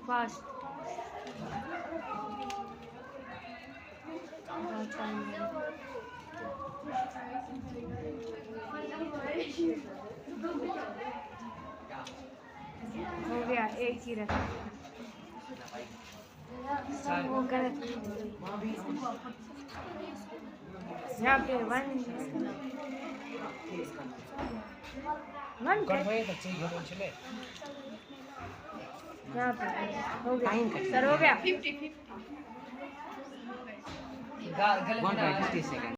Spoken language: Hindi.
फास्ट हो गया, एक ही रखा वो गलत। यहाँ पे वन यहाँ पे हो गया सर, हो गया 50-50 1/50 सेकंड।